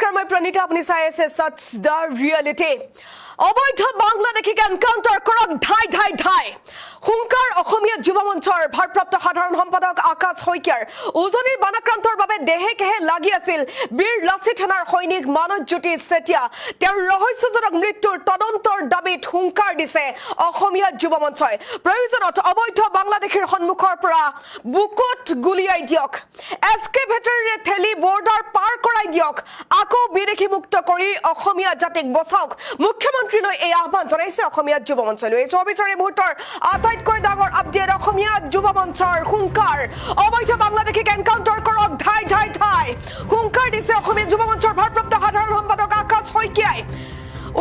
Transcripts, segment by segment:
নমস্কাৰ মই প্ৰণীতা আপুনি চাই আছে সচ দ্য ৰিয়েলিটি অবৈধ বাংলাদেশীক এনকাউন্টাৰ কৰক ধাই ধাই ধাই হুংকাৰ অসমীয়া যুৱ মঞ্চৰ ভাৰপ্ৰাপ্ত সাধাৰণ সম্পাদক আকাশ শইকীয়াৰ উজনিৰ বানাক্ৰান্তৰ বাবে দেহে কেহে লাগি আছিল বীৰ লাচিত সেনাৰ সৈনিক মানৱজ্যোতি চেতিয়া তেওঁৰ ৰহস্যজনক মৃত্যুৰ তদন্তৰ দাবীত হুংকাৰ দিছে অসমীয়া যুৱ মঞ্চই প্ৰয়োজনত অবৈধ বাংলাদেশীৰ সন্মুখৰ পৰা বুকুত গুলিয়াই দিয়ক এক্সকেভেটৰেৰে ঠেলি বৰ্ডাৰ পাৰ কৰাই দিয়ক আকৌ বিদেশী মুক্ত কৰি অসমীয়া জাতিক বচাওক মুখ্যমন্ত্ৰীলৈ এই আহ্বান জনাইছে অসমীয়া যুৱ মঞ্চলৈ এই সবিচাৰি মুহূৰ্তৰ আটাইতকৈ ডাঙৰ আপডেট অসমীয়া যুৱ মঞ্চৰ হুংকাৰ অবৈধ বাংলাদেশীক এনকাউন্টাৰ কৰক ধাই ধাই ধাই হুংকাৰ দিছে অসমীয়া যুৱ মঞ্চৰ ভাৰপ্ৰাপ্ত সাধাৰণ সম্পাদক আকাশ শইকীয়াই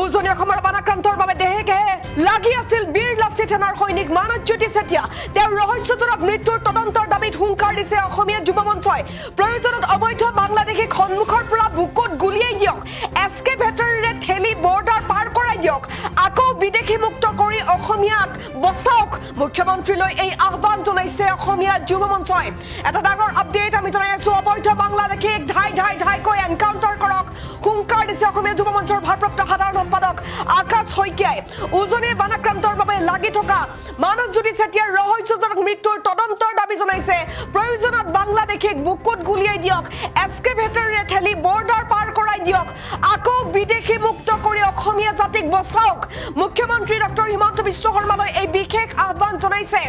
উজনি অসমৰ বানাক্ৰান্তৰ বাবে দেহে কেহে লাগি আছিল বীৰ লাচিত সেনাৰ সৈনিক মানৱজ্যোতি চেতিয়া তেওঁৰ ৰহস্যজনক মৃত্যুৰ তদন্তৰ দাবীত হুংকাৰ দিছে অসমীয়া যুৱ মঞ্চই প্ৰয়োজনত অবৈধ বাংলাদেশীক সন্মুখৰ পৰা বুকুত গুলিয়াই দিয়ক এক্সকেভেটৰেৰে ঠেলি বৰ্ডাৰ পাৰ কৰাই দিয়ক আকৌ বিদেশী মুক্ত কৰি অসমীয়াক বচাওক মুখ্যমন্ত্ৰীলৈ এই আহ্বান জনাইছে অসমীয়া যুৱ মঞ্চই এটা ডাঙৰ আপডেট আমি জনাই আছো অবৈধ বাংলাদেশীক ধাই ধাই ধাইকৈ এনকাউন্টাৰ কৰক হুংকাৰ দিছে অসমীয়া যুৱ মঞ্চৰ ভাৰপ্ৰাপ্ত সাধাৰণ সম্পাদক আকাশ শইকীয়াই উজনিৰ বানাক্ৰান্তৰ বাবে লাগি থকা মানৱজ্যোতি চেতিয়াৰ ৰহস্যজনক মৃত্যুৰ তদন্তৰ দাবী জনাইছে প্ৰয়োজনত বাংলাদেশীক বুকুত গুলিয়াই দিয়ক এক্সকেভেটৰেৰে ঠেলি বৰ্ডাৰ পাৰ কৰাই দিয়ক আকৌ বিদেশী মুক্ত কৰি অসমীয়া জাতিক বচাওক মুখ্যমন্ত্ৰী ডক্টৰ হিমন্ত বিশ্ব শৰ্মালৈ এই বিশেষ আহ্বান জনাইছে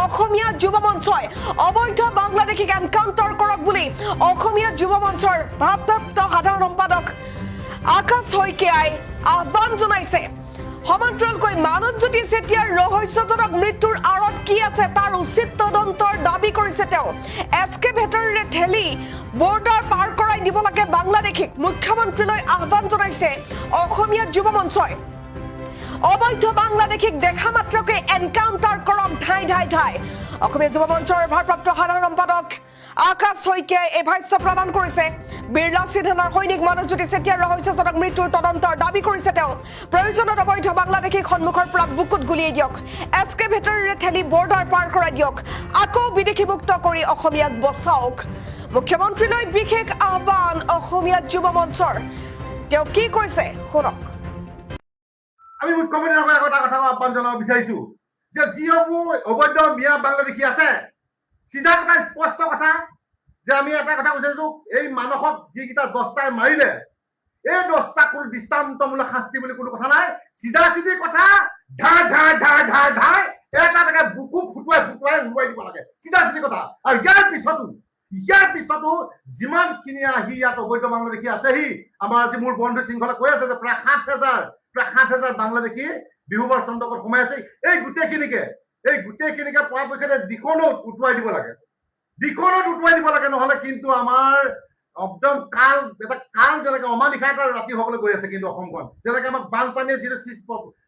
অসমীয়া যুৱ মঞ্চই অবৈধ বাংলাদেশীক এনকাউন্টাৰ কৰক বুলি অসমীয়া যুৱ মঞ্চৰ ভাৰপ্ৰাপ্ত সাধাৰণ সম্পাদক আকাশ শইকীয়াই আহ্বান জনাইছে সমান্তৰালকৈ মানৱজ্যোতি চেতিয়াৰ ৰহস্যজনক মৃত্যুৰ আঁৰত কি আছে তাৰ উচিত তদন্তৰ দাবী কৰিছে তেওঁ এক্সকেভেটৰেৰে ঠেলি বৰ্ডাৰ পাৰ কৰাই দিব লাগে বাংলাদেশীক মুখ্যমন্ত্ৰীলৈ আহ্বান জনাইছে অসমীয়া যুৱ মঞ্চই অবৈধ বাংলাদেশীক দেখা মাত্ৰকে এনকাউন্টাৰ কৰক ধাই ধাই ধাই অসমীয়া যুৱ মঞ্চৰ ভাৰপ্ৰাপ্ত সাধাৰণ সম্পাদক আকাশ শইকীয়াই এই ভাষ্য প্ৰদান কৰিছে বীৰ লাচিত সেনাৰ সৈনিক মানৱজ্যোতি চেতিয়াৰ ৰহস্যজনক মৃত্যুৰ তদন্তৰ দাবী কৰিছে তেওঁ প্ৰয়োজনত অবৈধ বাংলাদেশীক সন্মুখৰ পৰা বুকুত গুলিয়াই দিয়ক এক্সকেভেটৰেৰে ঠেলি বৰ্ডাৰ পাৰ কৰাই দিয়ক আকৌ বিদেশী মুক্ত কৰি অসমীয়াক বচাওক মুখ্যমন্ত্ৰীলৈ বিশেষ আহ্বান অসমীয়া যুৱ মঞ্চৰ তেওঁ কি কৈছে শুনক আমি মুখ্যমন্ত্ৰীৰ এটা কথা আহ্বান জনাব বিচাৰিছো যে যিসমূহ অবৈধ মিয়া বাংলাদেশী আছে চিধা কথা স্পষ্ট কথা যে আমি এটা কথা কৈছো এই মানসক যিকেইটা 10টাই মাৰিলে এই 10টা কোনো দৃষ্টান্তমূলক শাস্তি বুলি কোনো কথা নাই চিধা চিধি কথা ধাৰ ধাৰ ধাৰ ধাৰ ধাৰ এটা এটাকে বুকু ফুটুৱাই ফুটুৱাই উৰুৱাই দিব লাগে চিধা চিধি কথা আৰু ইয়াৰ পিছতো যিমানখিনি আহি ইয়াত অবৈধ বাংলাদেশী আছেহি আমাৰ আজি মোৰ বন্ধু শৃংখলা কৈ আছে যে প্ৰায় 7,000 বাংলাদেশী বিহুবৰ চন্দকত সোমাই আছে এই গোটেইখিনিকে পৰাপক্ষে দিখনত উটুৱাই দিব লাগে নহলে কিন্তু আমাৰ একদম এটা কাল যেনেকে অমানিশা এটা ৰাতি হবলৈ গৈ আছে কিন্তু অসমখন যেনেকে আমাক বানপানীয়ে যিটো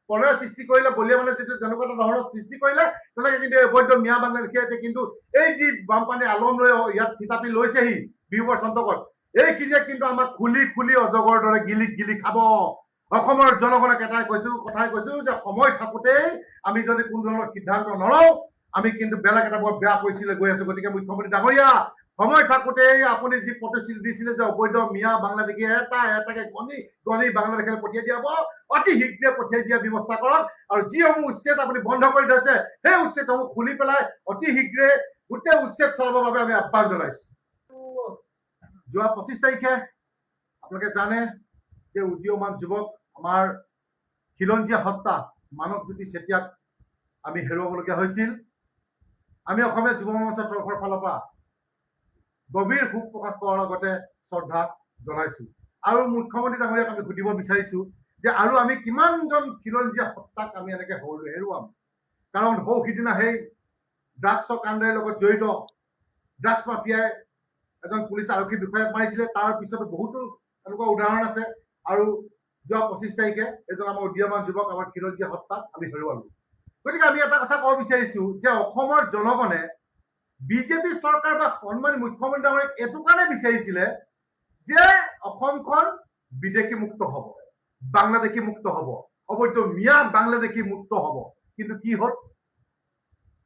প্ৰলয়ৰ সৃষ্টি কৰিলে বলিয়া মানে যিটো যেনেকুৱা এটা ধৰণৰ সৃষ্টি কৰিলে তেনেকে কিন্তু অবৈধ মিয়া বাংলাদেশী কিন্তু এই যি বানপানীৰ আলম লৈ ইয়াত থিতাপি লৈছেহি বিহুবৰ চন্দকত এইখিনিয়ে কিন্তু আমাক খুলি অজগৰ দৰে গিলি খাব অসমৰ জনগণক কথাই কৈছো যে সময় থাকোতেই আমি যদি কোনো ধৰণৰ সিদ্ধান্ত নলওঁ আমি কিন্তু বেলেগ এটা বৰ বেয়া পৰিস্থিতিলৈ গৈ আছো গতিকে মুখ্যমন্ত্ৰী ডাঙৰীয়া সময় থাকোতেই আপুনি যি প্ৰতিশ্ৰুতি দিছিলে যে অবৈধ মিয়া বাংলাদেশী এটাকে গণি বাংলাদেশলৈ পঠিয়াই দিয়াব অতি শীঘ্ৰে পঠিয়াই দিয়া ব্যৱস্থা কৰক আৰু যিসমূহ উচ্ছেদ আপুনি বন্ধ কৰি থৈছে সেই উচ্ছেদসমূহ খুলি পেলাই অতি শীঘ্ৰে গোটেই উচ্ছেদ চলাবৰ বাবে আমি আহ্বান জনাইছো যোৱা 25 তাৰিখে আপোনালোকে জানে যে উদীয়মান যুৱক আমাৰ খিলঞ্জীয়া হত্যা মানৱজ্যোতি চেতিয়াক আমি হেৰুৱাবলগীয়া হৈছিল আমি অসমীয়া যুৱ মঞ্চৰ তৰফৰ ফালৰ পৰা গভীৰ শোক প্ৰকাশ কৰাৰ লগতে শ্ৰদ্ধা জনাইছো আৰু মুখ্যমন্ত্ৰী ডাঙৰীয়াক আমি সুধিব বিচাৰিছো যে আৰু আমি কিমানজন খিলঞ্জীয়া হত্যাক আমি এনেকে হেৰুৱাম কাৰণ সিদিনা সেই ড্ৰাগছৰ কাণ্ডৰ লগত জড়িত ড্ৰাগছ মাফিয়াই এজন পুলিচ আৰক্ষী বিষয়াক মাৰিছিলে তাৰ পিছতো বহুতো এনেকুৱা উদাহৰণ আছে আৰু যোৱা 25 তাৰিখে এজন আমাৰ উদীয়মান যুৱক আমাৰ খিলঞ্জীয়া হত্যাক আমি হেৰুৱালো গতিকে আমি এটা কথা ক'ব বিচাৰিছো যে অসমৰ জনগণে বিজেপি চৰকাৰ বা সন্মানী মুখ্যমন্ত্ৰী ডাঙৰীয়াক এইটো কাৰণে বিচাৰিছিলে যে অসমখন বিদেশী মুক্ত হ'ব বাংলাদেশী মুক্ত হ'ব অবৈধ মিয়া বাংলাদেশী মুক্ত হ'ব কিন্তু কি হ'ল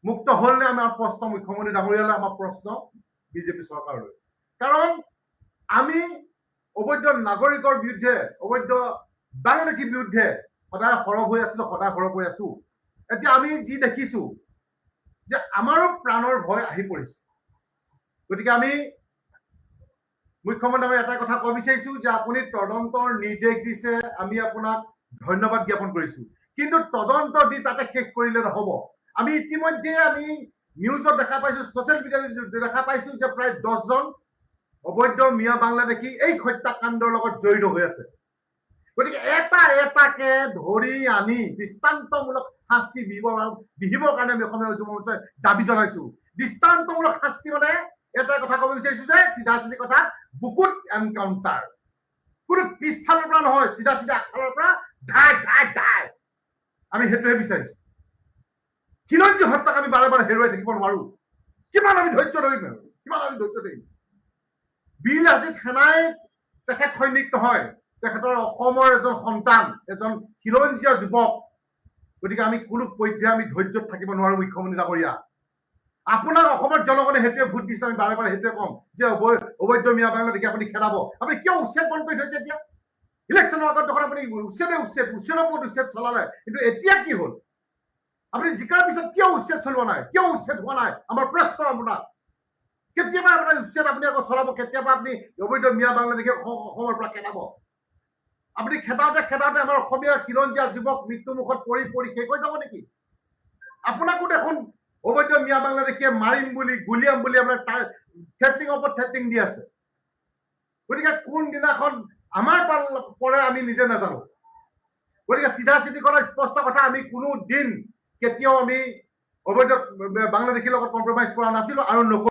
মুক্ত হ'ল নে আমাৰ প্ৰশ্ন মুখ্যমন্ত্ৰী ডাঙৰীয়ালৈ আমাৰ প্ৰশ্ন বিজেপি চৰকাৰলৈ কাৰণ আমি অবৈধ নাগৰিকৰ বিৰুদ্ধে অবৈধ বাংলাদেশীৰ বিৰুদ্ধে সদায় সৰব হৈ আছিলো, সদায় সৰব হৈ আছো। এতিয়া আমি যি দেখিছো যে আমাৰো প্ৰাণৰ ভয় আহি পৰিছে। গতিকে আমি মুখ্যমন্ত্ৰী এটাই কথা ক'ব বিচাৰিছো যে আপুনি তদন্তৰ নিৰ্দেশ দিছে, আমি আপোনাক ধন্যবাদ জ্ঞাপন কৰিছো। কিন্তু তদন্ত দি তাতে শেষ কৰিলে নহ'ব। আমি ইতিমধ্যে আমি নিউজত দেখা পাইছো, ছ'চিয়েল মিডিয়াত দেখা পাইছো যে প্ৰায় 10জন অবৈধ মিয়া বাংলাদেশী এই হত্যাকাণ্ডৰ লগত জড়িত হৈ আছে। গতিকে এটা এটাকে ধৰি আনি দৃষ্টান্তমূলক শাস্তি বিহিবৰ কাৰণে আমি অসমীয়া যুৱ মঞ্চই দাবী জনাইছো। দৃষ্টান্তমূলক শাস্তি মানে এটা কথা ক'ব বিচাৰিছো যে চিধা চিধি কথা বুকুত এনকাউণ্টাৰ, কোনো পিছফালৰ পৰা নহয়, চিধা চিধা আগফালৰ পৰা ধাই ধাই ধাই। আমি সেইটোহে বিচাৰিছো। খিলঞ্জী হত্যাক আমি বাৰে বাৰে হেৰুৱাই থাকিব নোৱাৰো। কিমান আমি ধৈৰ্য ধৰিম, কিমান আমি ধৈৰ্য ধৰিম। বীৰ লাচিত সেনাই তেখেত সৈনিক নহয়, তেখেতৰ অসমৰ এজন সন্তান, এজন খিলঞ্জীয়া যুৱক। গতিকে আমি কোনো পৰ্যায়ে আমি ধৈৰ্যত থাকিব নোৱাৰো। মুখ্যমন্ত্ৰী ডাঙৰীয়া, আপোনাক অসমৰ জনগণে সেইটোৱে ভোট দিছে। আমি বাৰে বাৰে সেইটোৱে কম যে অবৈধ মিয়া বাংলাদেশী আপুনি খেদাব। আপুনি কিয় উচ্ছেদ বন্ধ কৰি থৈছে? এতিয়া ইলেকশ্যনৰ আগত দেখোন আপুনি উচ্ছেদৰ ওপৰত উচ্ছেদ চলালে, কিন্তু এতিয়া কি হ'ল? আপুনি জিকাৰ পিছত কিয় উচ্ছেদ চলোৱা নাই? কিয় উচ্ছেদ হোৱা নাই? আমাৰ প্ৰশ্ন আপোনাক। কেতিয়াবা আপোনাৰ উচ্ছেদ আপুনি আকৌ চলাব, কেতিয়াবা আপুনি অবৈধ মিয়া বাংলাদেশী অসমৰ পৰা খেদাব। আপুনি খেদাওঁতে খেদাওঁতে আমাৰ অসমীয়া খিলঞ্জীয়া যুৱক মৃত্যুমুখত পৰি পৰি শেষ হৈ যাব নেকি? আপোনাকো দেখোন অবৈধ মিয়া বাংলাদেশীয়ে মাৰিম বুলি, গুলিয়াম বুলি আপোনাৰ থ্ৰেটিং ওপৰত থ্ৰেটিং দি আছে। গতিকে কোনদিনাখন আমাৰ পৰে আমি নিজে নাজানো। গতিকে চিধা চিধি কথা, স্পষ্ট কথা, আমি কোনো দিন কেতিয়াও আমি অবৈধ বাংলাদেশীৰ লগত কম্প্ৰমাইজ কৰা নাছিলো আৰু নকৰো।